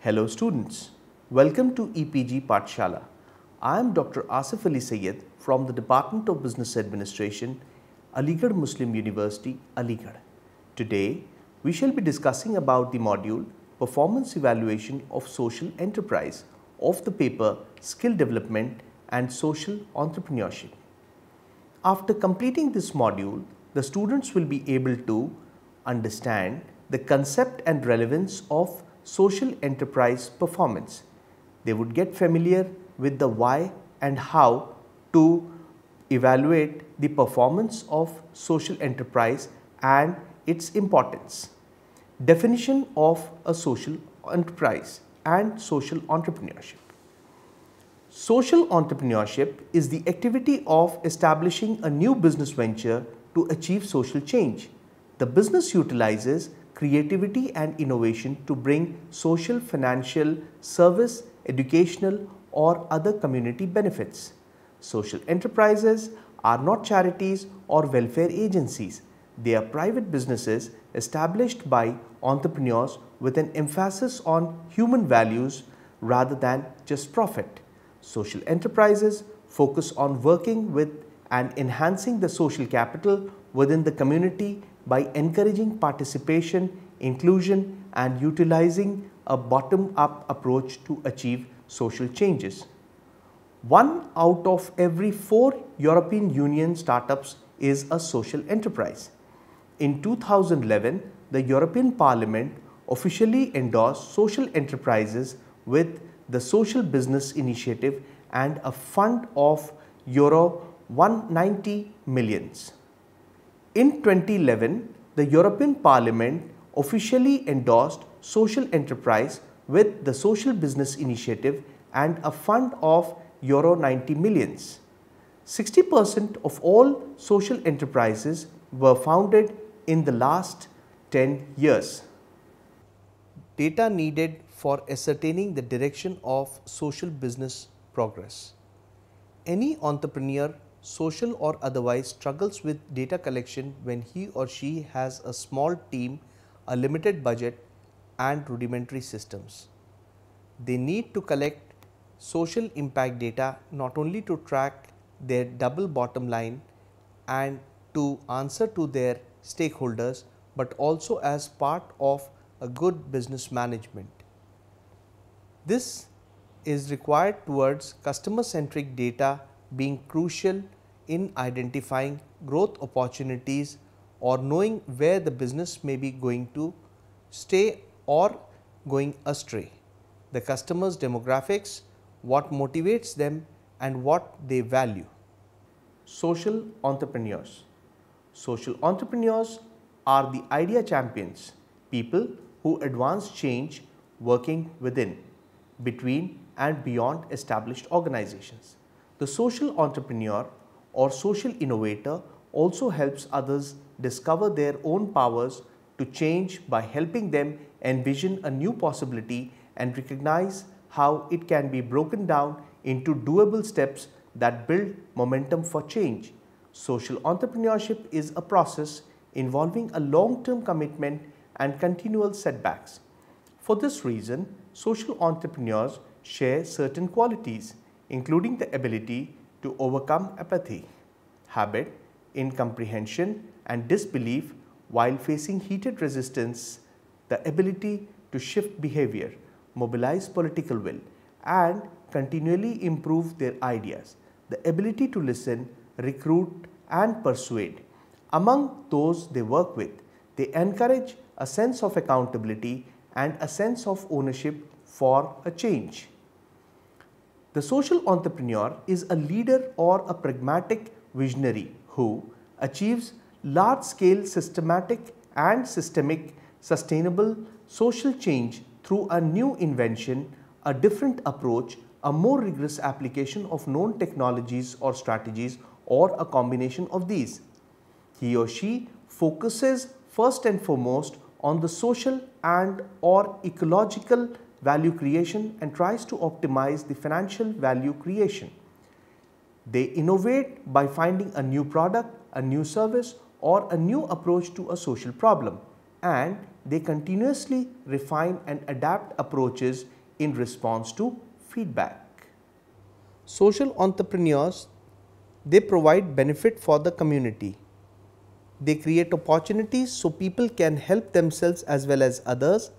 Hello students, welcome to EPG Pathshala. I am Dr. Asif Ali Sayed from the Department of Business Administration, Aligarh Muslim University, Aligarh. Today, we shall be discussing about the module Performance Evaluation of Social Enterprise of the paper Skill Development and Social Entrepreneurship. After completing this module, the students will be able to understand the concept and relevance of social enterprise performance. They would get familiar with the why and how to evaluate the performance of social enterprise and its importance. Definition of a social enterprise and social entrepreneurship. Social entrepreneurship is the activity of establishing a new business venture to achieve social change. The business utilizes creativity and innovation to bring social, financial, service, educational or other community benefits. Social enterprises are not charities or welfare agencies. They are private businesses established by entrepreneurs with an emphasis on human values rather than just profit. Social enterprises focus on working with and enhancing the social capital within the community by encouraging participation, inclusion and utilizing a bottom-up approach to achieve social changes. 1 out of every 4 European Union startups is a social enterprise. In 2011, the European Parliament officially endorsed social enterprises with the Social Business Initiative and a fund of Euro 190 millions. In 2011, the European Parliament officially endorsed social enterprise with the Social Business Initiative and a fund of Euro 90 millions. 60% of all social enterprises were founded in the last 10 years. Data needed for ascertaining the direction of social business progress. Any entrepreneur, social or otherwise, struggles with data collection when he or she has a small team, a limited budget and rudimentary systems. They need to collect social impact data not only to track their double bottom line and to answer to their stakeholders, but also as part of a good business management. This is required towards customer-centric data being crucial in identifying growth opportunities or knowing where the business may be going to stay or going astray, the customer's demographics, what motivates them and what they value. Social entrepreneurs. Social entrepreneurs are the idea champions, people who advance change working within, between and beyond established organizations. The social entrepreneur or social innovator also helps others discover their own powers to change by helping them envision a new possibility and recognize how it can be broken down into doable steps that build momentum for change. Social entrepreneurship is a process involving a long-term commitment and continual setbacks. For this reason, social entrepreneurs share certain qualities, including the ability to overcome apathy, habit, incomprehension and disbelief while facing heated resistance, the ability to shift behavior, mobilize political will and continually improve their ideas, the ability to listen, recruit and persuade. Among those they work with, they encourage a sense of accountability and a sense of ownership for a change. The social entrepreneur is a leader or a pragmatic visionary who achieves large-scale systematic and systemic sustainable social change through a new invention, a different approach, a more rigorous application of known technologies or strategies or a combination of these. He or she focuses first and foremost on the social and or ecological value creation and tries to optimize the financial value creation. They innovate by finding a new product, a new service or a new approach to a social problem. and they continuously refine and adapt approaches in response to feedback. Social entrepreneurs, they provide benefit for the community. They create opportunities so people can help themselves as well as others,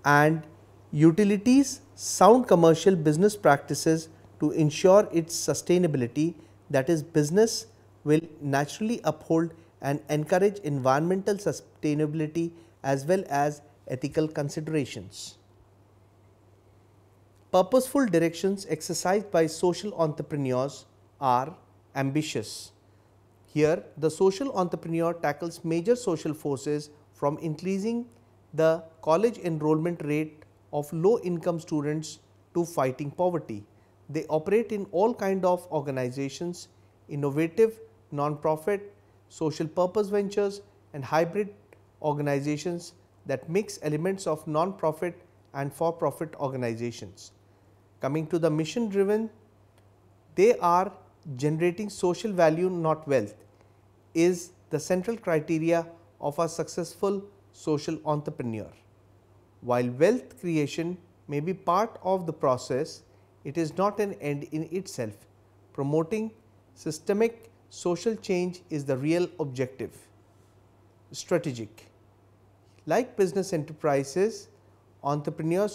and utilities sound commercial business practices to ensure its sustainability, that is, business will naturally uphold and encourage environmental sustainability as well as ethical considerations. Purposeful directions exercised by social entrepreneurs are ambitious. Here, the social entrepreneur tackles major social forces, from increasing the college enrollment rate of low income students to fighting poverty. They operate in all kinds of organizations, innovative, non-profit, social purpose ventures and hybrid organizations that mix elements of non-profit and for-profit organizations. Coming to the mission driven, they are generating social value, not wealth, is the central criteria of a successful social entrepreneur. While wealth creation may be part of the process, it is not an end in itself. Promoting systemic social change is the real objective. Strategic. Like business enterprises, entrepreneurs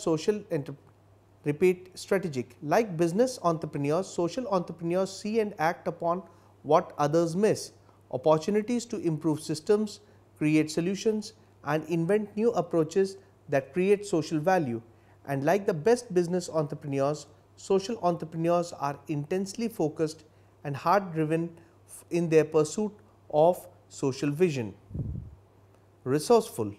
strategic. Like business entrepreneurs, social entrepreneurs see and act upon what others miss, opportunities to improve systems, create solutions and invent new approaches that create social value. And like the best business entrepreneurs, social entrepreneurs are intensely focused and hard driven in their pursuit of social vision. Resourceful,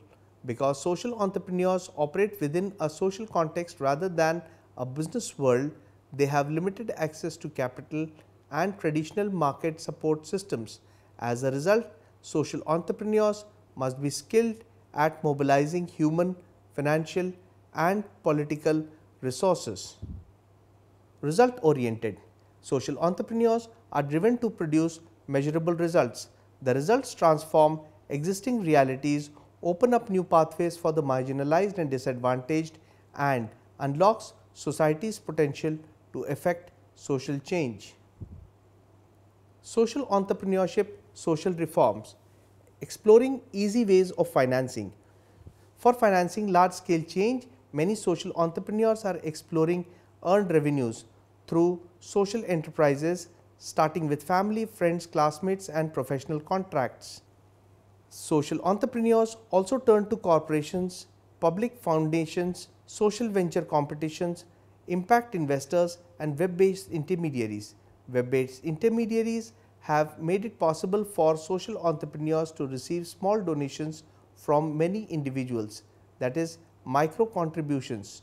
because social entrepreneurs operate within a social context rather than a business world, they have limited access to capital and traditional market support systems. As a result, social entrepreneurs must be skilled at mobilizing human, financial and political resources. Result oriented. Social entrepreneurs are driven to produce measurable results. The results transform existing realities, open up new pathways for the marginalized and disadvantaged, and unlocks society's potential to effect social change. Social entrepreneurship, social reforms. Exploring easy ways of financing. For financing large scale change, many social entrepreneurs are exploring earned revenues through social enterprises, starting with family, friends, classmates and professional contracts. Social entrepreneurs also turn to corporations, public foundations, social venture competitions, impact investors and web-based intermediaries. Web-based intermediaries have made it possible for social entrepreneurs to receive small donations from many individuals, that is, micro contributions,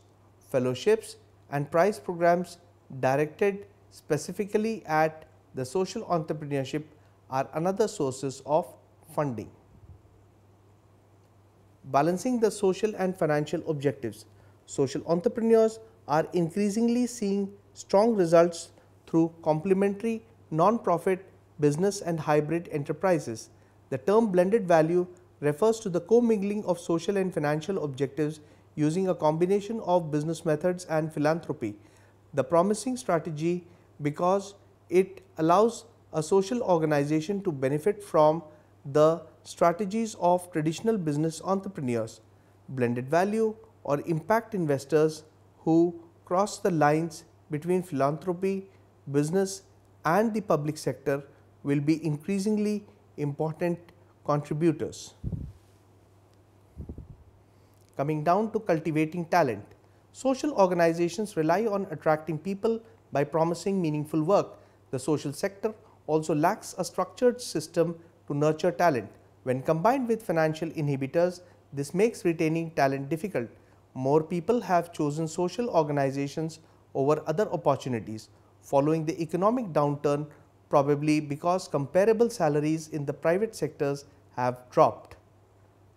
fellowships and prize programs directed specifically at the social entrepreneurship are another sources of funding. Balancing the social and financial objectives. Social entrepreneurs are increasingly seeing strong results through complementary non-profit business and hybrid enterprises. The term blended value refers to the commingling of social and financial objectives using a combination of business methods and philanthropy. The promising strategy because it allows a social organization to benefit from the strategies of traditional business entrepreneurs. Blended value or impact investors who cross the lines between philanthropy, business and the public sector will be increasingly important contributors. Coming down to cultivating talent. Social organizations rely on attracting people by promising meaningful work. The social sector also lacks a structured system to nurture talent. When combined with financial inhibitors, this makes retaining talent difficult. More people have chosen social organizations over other opportunities following the economic downturn, probably because comparable salaries in the private sectors have dropped.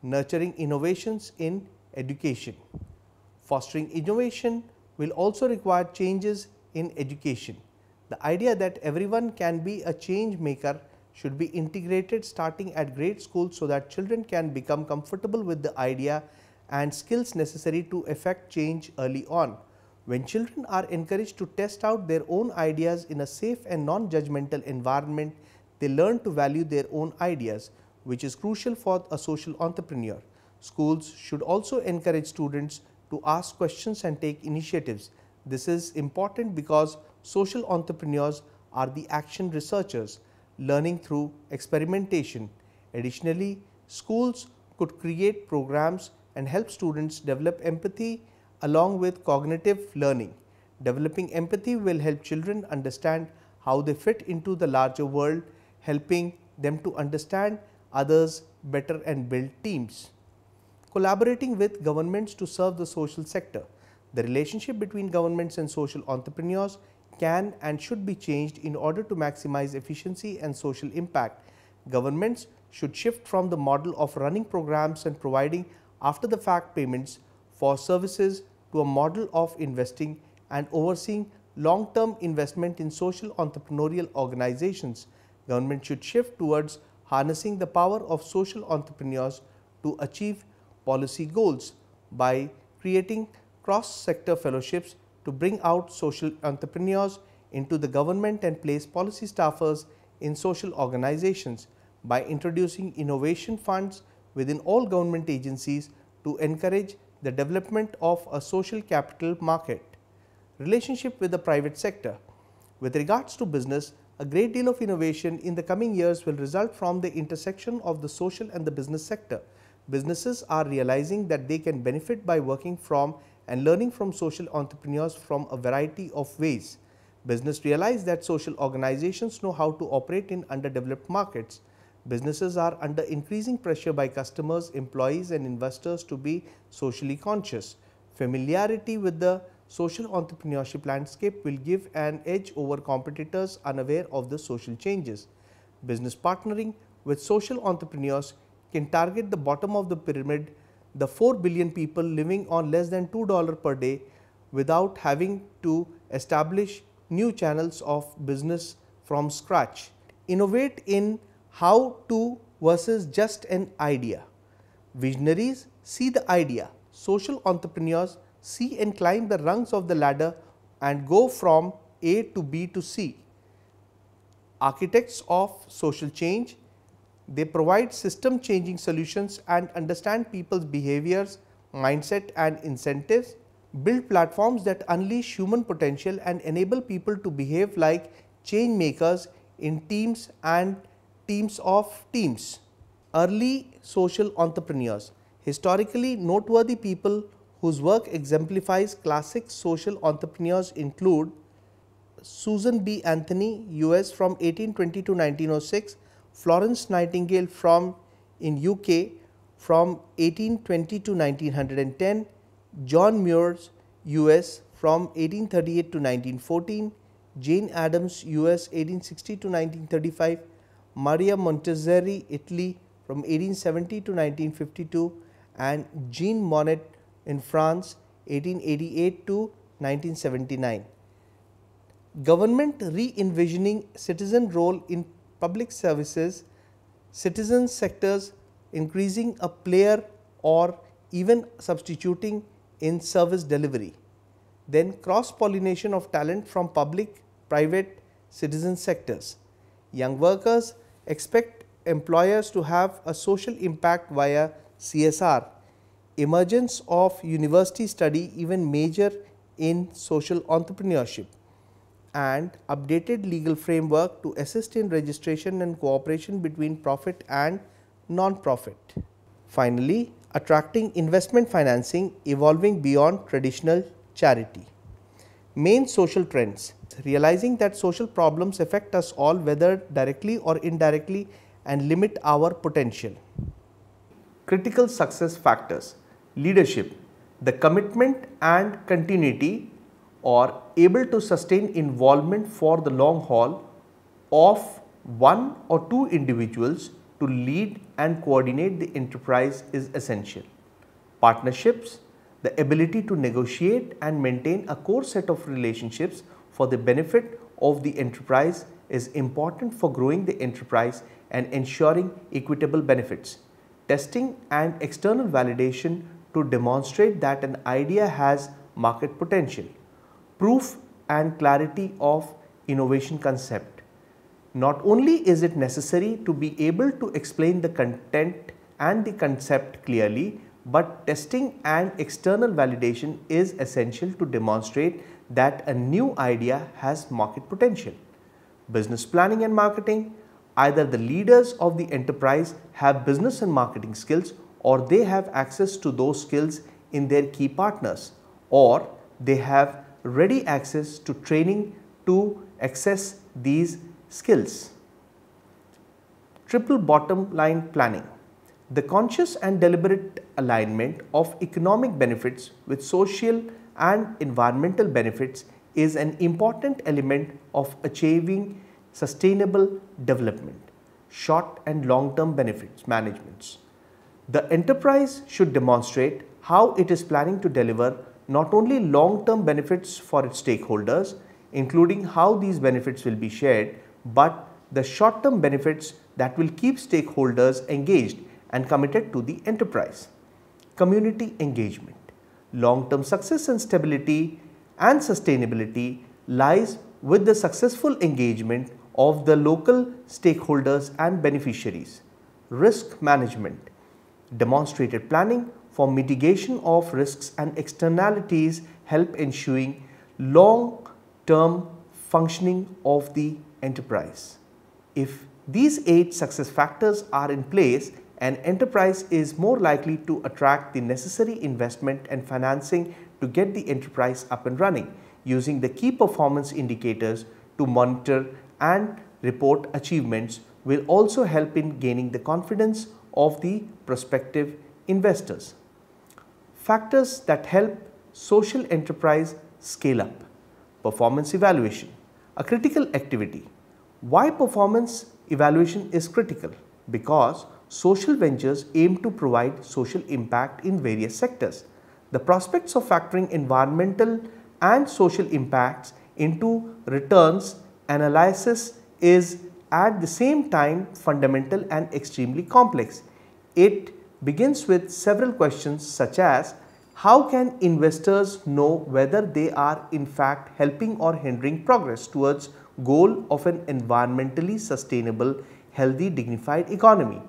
Nurturing innovations in education. Fostering innovation will also require changes in education. The idea that everyone can be a change maker should be integrated starting at grade school so that children can become comfortable with the idea and skills necessary to effect change early on. When children are encouraged to test out their own ideas in a safe and non-judgmental environment, they learn to value their own ideas, which is crucial for a social entrepreneur. Schools should also encourage students to ask questions and take initiatives. This is important because social entrepreneurs are the action researchers, learning through experimentation. Additionally, schools could create programs and help students develop empathy along with cognitive learning. Developing empathy will help children understand how they fit into the larger world, helping them to understand others better and build teams. Collaborating with governments to serve the social sector. The relationship between governments and social entrepreneurs can and should be changed in order to maximize efficiency and social impact. Governments should shift from the model of running programs and providing after-the-fact payments for services to a model of investing and overseeing long-term investment in social entrepreneurial organizations. Government should shift towards harnessing the power of social entrepreneurs to achieve policy goals by creating cross-sector fellowships to bring out social entrepreneurs into the government and place policy staffers in social organizations, by introducing innovation funds within all government agencies to encourage the development of a social capital market. Relationship with the private sector. With regards to business, a great deal of innovation in the coming years will result from the intersection of the social and the business sector. Businesses are realizing that they can benefit by working from and learning from social entrepreneurs from a variety of ways. Business realize that social organizations know how to operate in underdeveloped markets. Businesses are under increasing pressure by customers, employees and investors to be socially conscious. Familiarity with the social entrepreneurship landscape will give an edge over competitors unaware of the social changes. Business partnering with social entrepreneurs can target the bottom of the pyramid, the 4 billion people living on less than $2 per day, without having to establish new channels of business from scratch. Innovate in how to versus just an idea. Visionaries see the idea. Social entrepreneurs see and climb the rungs of the ladder and go from A to B to C. Architects of social change, they provide system changing solutions and understand people's behaviors, mindset and incentives, build platforms that unleash human potential and enable people to behave like change makers in teams and teams of teams. Early social entrepreneurs. Historically noteworthy people whose work exemplifies classic social entrepreneurs include Susan B. Anthony, US from 1820 to 1906, Florence Nightingale in UK from 1820 to 1910, John Muir, US from 1838 to 1914, Jane Addams, US 1860 to 1935, Maria Montessori, Italy from 1870 to 1952, and Jean Monnet in France 1888 to 1979. Government re-envisioning citizen role in public services, citizen sectors increasing a player or even substituting in service delivery. Then cross-pollination of talent from public, private, citizen sectors. Young workers expect employers to have a social impact via CSR. Emergence of university study even major in social entrepreneurship, and updated legal framework to assist in registration and cooperation between profit and non-profit. Finally, attracting investment financing evolving beyond traditional charity. Main social trends. Realizing that social problems affect us all whether directly or indirectly and limit our potential. Critical success factors. Leadership. The commitment and continuity or able to sustain involvement for the long haul of one or two individuals to lead and coordinate the enterprise is essential. Partnerships. The ability to negotiate and maintain a core set of relationships for the benefit of the enterprise is important for growing the enterprise and ensuring equitable benefits. Testing and external validation to demonstrate that an idea has market potential. Proof and clarity of innovation concept. Not only is it necessary to be able to explain the content and the concept clearly, but testing and external validation is essential to demonstrate that a new idea has market potential. Business planning and marketing. Either the leaders of the enterprise have business and marketing skills, or they have access to those skills in their key partners, or they have ready access to training to access these skills. Triple bottom line planning. The conscious and deliberate alignment of economic benefits with social and environmental benefits is an important element of achieving sustainable development. Short and long-term benefits managements. The enterprise should demonstrate how it is planning to deliver not only long-term benefits for its stakeholders, including how these benefits will be shared, but the short-term benefits that will keep stakeholders engaged and committed to the enterprise. Community engagement. Long-term success and stability and sustainability lies with the successful engagement of the local stakeholders and beneficiaries. Risk management. Demonstrated planning for mitigation of risks and externalities help ensuring long-term functioning of the enterprise. If these 8 success factors are in place, an enterprise is more likely to attract the necessary investment and financing to get the enterprise up and running, using the key performance indicators to monitor and report achievements will also help in gaining the confidence of the prospective investors. Factors that help social enterprise scale up. Performance evaluation, a critical activity. Why performance evaluation is critical? Because social ventures aim to provide social impact in various sectors. The prospects of factoring environmental and social impacts into returns analysis is at the same time fundamental and extremely complex. It begins with several questions such as how can investors know whether they are in fact helping or hindering progress towards goal of an environmentally sustainable, healthy, dignified economy?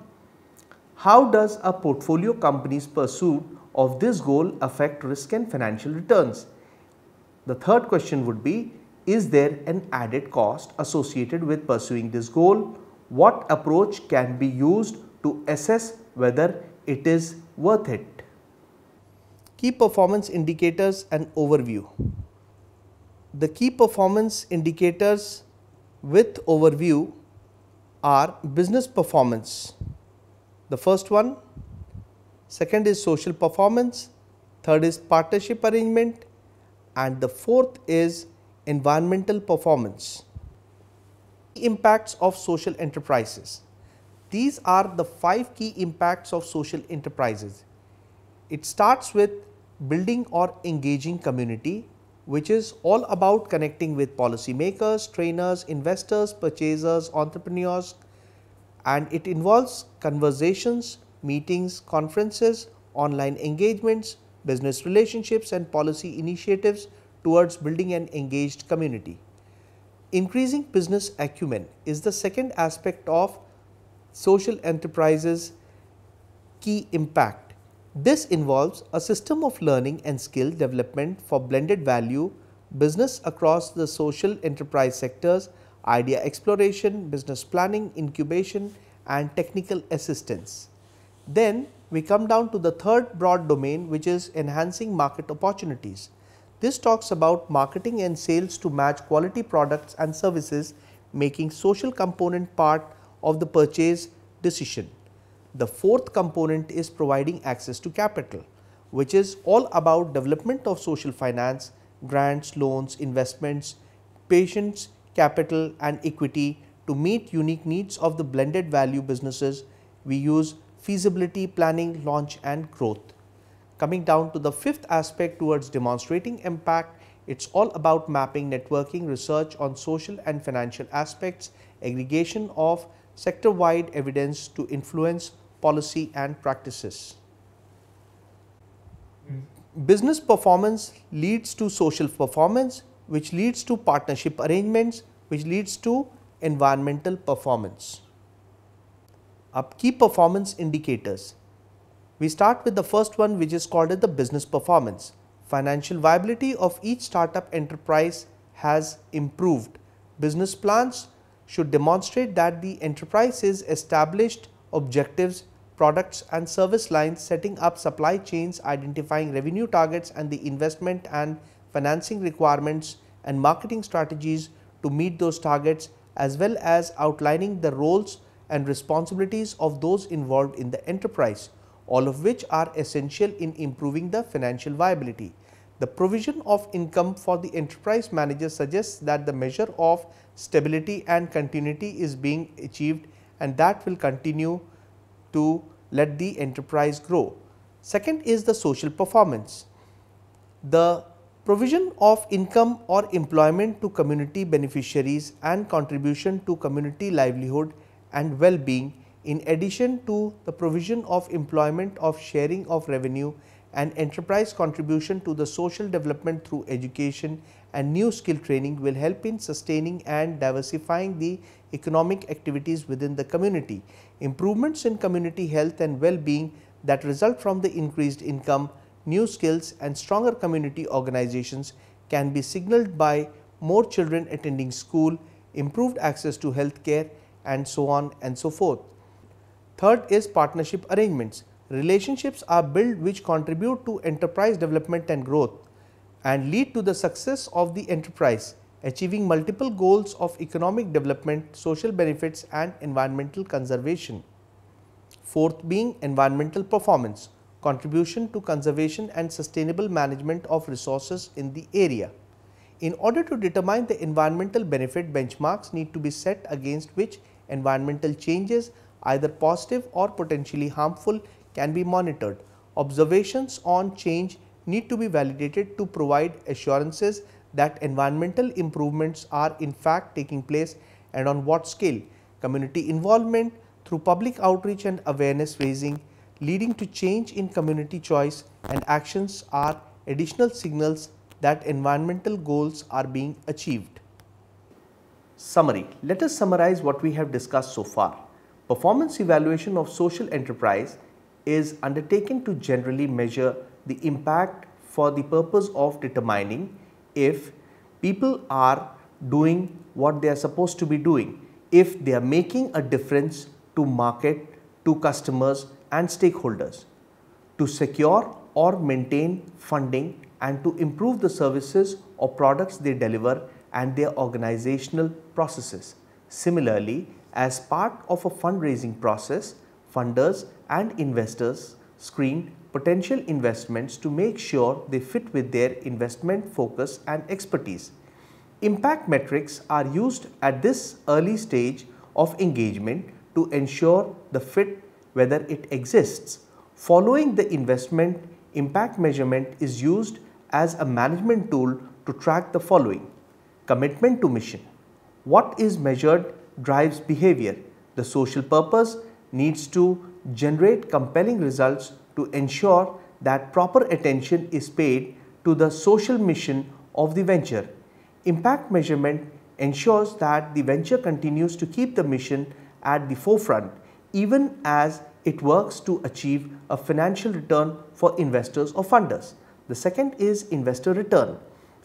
How does a portfolio company's pursuit of this goal affect risk and financial returns? The third question would be, is there an added cost associated with pursuing this goal? What approach can be used to assess whether it is worth it? Key performance indicators and overview. The key performance indicators with overview are business performance. The first one, second is social performance, third is partnership arrangement, and the fourth is environmental performance. Impacts of social enterprises. These are the 5 key impacts of social enterprises. It starts with building or engaging community, which is all about connecting with policymakers, trainers, investors, purchasers, entrepreneurs, and it involves conversations, meetings, conferences, online engagements, business relationships and policy initiatives towards building an engaged community. Increasing business acumen is the second aspect of social enterprises' key impact. This involves a system of learning and skill development for blended value business across the social enterprise sectors, idea exploration, business planning, incubation and technical assistance. Then we come down to the third broad domain, which is enhancing market opportunities. This talks about marketing and sales to match quality products and services, making social component part of the purchase decision. The fourth component is providing access to capital, which is all about development of social finance, grants, loans, investments, patience, capital and equity to meet unique needs of the blended value businesses. We use feasibility, planning, launch and growth. Coming down to the fifth aspect towards demonstrating impact It's all about mapping, networking, research on social and financial aspects, aggregation of sector-wide evidence to influence policy and practices. Business performance leads to social performance, which leads to partnership arrangements, which leads to environmental performance. Key performance indicators. We start with the first one, which is called as the business performance. Financial viability of each startup enterprise has improved. Business plans should demonstrate that the enterprise is established objectives, products and service lines, setting up supply chains, identifying revenue targets and the investment and financing requirements and marketing strategies to meet those targets, as well as outlining the roles and responsibilities of those involved in the enterprise, all of which are essential in improving the financial viability. The provision of income for the enterprise manager suggests that the measure of stability and continuity is being achieved, and that will continue to let the enterprise grow. Second is the social performance. The provision of income or employment to community beneficiaries and contribution to community livelihood and well-being, in addition to the provision of employment, of sharing of revenue and enterprise contribution to the social development through education and new skill training, will help in sustaining and diversifying the economic activities within the community. Improvements in community health and well-being that result from the increased income, new skills and stronger community organizations can be signaled by more children attending school, improved access to health care, and so on and so forth. Third is partnership arrangements. Relationships are built which contribute to enterprise development and growth and lead to the success of the enterprise, achieving multiple goals of economic development, social benefits and environmental conservation. Fourth being environmental performance, contribution to conservation and sustainable management of resources in the area. In order to determine the environmental benefit, benchmarks need to be set against which environmental changes, either positive or potentially harmful, can be monitored. Observations on change need to be validated to provide assurances that environmental improvements are in fact taking place and on what scale. Community involvement through public outreach and awareness raising leading to change in community choice and actions are additional signals that environmental goals are being achieved. Summary. Let us summarize what we have discussed so far. Performance evaluation of social enterprise is undertaken to generally measure the impact for the purpose of determining if people are doing what they are supposed to be doing, if they are making a difference to market, to customers and stakeholders, to secure or maintain funding and to improve the services or products they deliver and their organizational processes. Similarly, as part of a fundraising process, funders and investors screen potential investments to make sure they fit with their investment focus and expertise. Impact metrics are used at this early stage of engagement to ensure the fit whether it exists. Following the investment, impact measurement is used as a management tool to track the following. Commitment to mission. What is measured drives behavior. The social purpose needs to generate compelling results to ensure that proper attention is paid to the social mission of the venture. Impact measurement ensures that the venture continues to keep the mission at the forefront even as it works to achieve a financial return for investors or funders. The second is investor return.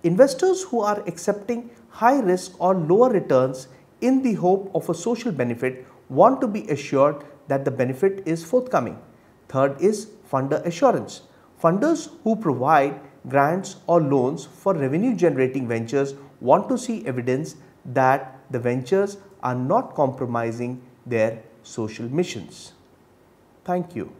Investors who are accepting high risk or lower returns in the hope of a social benefit want to be assured that the benefit is forthcoming. Third is funder assurance. Funders who provide grants or loans for revenue generating ventures want to see evidence that the ventures are not compromising their social missions. Thank you.